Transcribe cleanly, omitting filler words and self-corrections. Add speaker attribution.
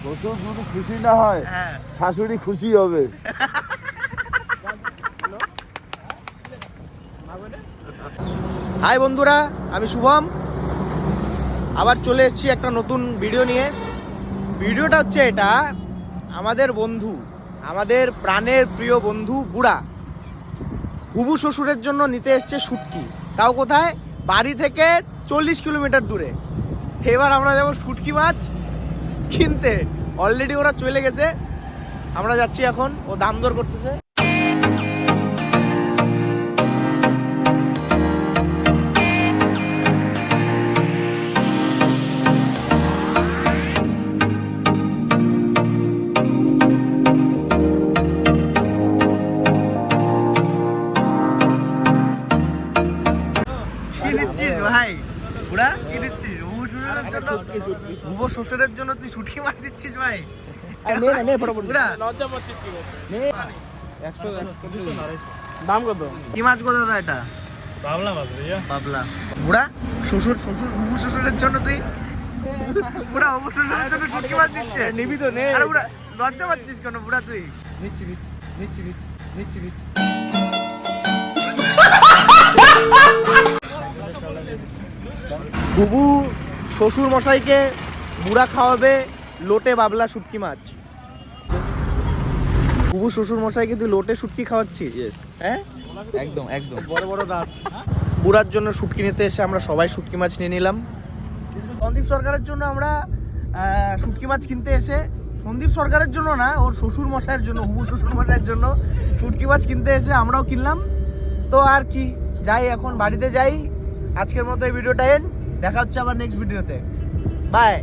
Speaker 1: শ্বশুর যদি খুশি না হয় শাশুড়ি খুশি হবে।
Speaker 2: হাই বন্ধুরা, আমি শুভম, আবার চলে এসেছি একটা নতুন ভিডিও নিয়ে। ভিডিওটা হচ্ছে এটা, আমাদের বন্ধু, আমাদের প্রাণের প্রিয় বন্ধু বুড়া হুবু শ্বশুরের জন্য নিতে এসছে শুটকি, তাও কোথায়, বাড়ি থেকে 40 কিলোমিটার দূরে। এবার আমরা যাবো শুটকি মাছ কিনতে। অলরেডি ওরা চলে গেছে, আমরা যাচ্ছি এখন, ও দাম দর করতেছে। কি নিচ্ছিস ভাই বুড়া, কি নিচ্ছিস? হুবু শ্বশুরের জন্য তুই শুটকি মাছ দিচ্ছিস ভাই?
Speaker 3: দাম কত?
Speaker 2: কি মাছ গো দাদা এটা?
Speaker 3: বাবলা মাছ ভাইয়া।
Speaker 2: বাবলা। বুড়া শ্বশুর হুবু শ্বশুরের জন্য তুই, বুড়া হুবু শ্বশুরের জন্য শুটকি মাছ দিচ্ছে?
Speaker 3: নিবি তো নে।
Speaker 2: আরে বুড়া লজ্জা পাচ্ছিস কেন বুড়া তুই?
Speaker 3: নিচ্ছি নিচ্ছি নিচ্ছি নিচ্ছি নিচ্ছি নিচ্ছি।
Speaker 2: হুবু শ্বশুর মশাইকে বুড়া খাওয়াবে লোটে বাবলা শুটকি মাছ। হুবু শ্বশুর মশাইকে তুই লোটে শুটকি খাওয়াচ্ছিস? হ্যাঁ
Speaker 3: একদম একদম বড় বড় দাঁত।
Speaker 2: বুড়ার জন্য শুটকি নিতে এসে আমরা সবাই শুটকি মাছ নিয়ে নিলাম। সন্দীপ সরকারের জন্য আমরা শুটকি মাছ কিনতে এসে, সন্দীপ সরকারের জন্য না, ওর শ্বশুর মশাইয়ের জন্য, হুবু শ্বশুর মশাইয়ের জন্য শুটকি মাছ কিনতে এসে আমরাও কিনলাম। তো আর কি, যাই এখন বাড়িতে যাই। আজকের মতো এই ভিডিওটা এন্ড, দেখা হচ্ছে আবার নেক্সট ভিডিওতে। বাই।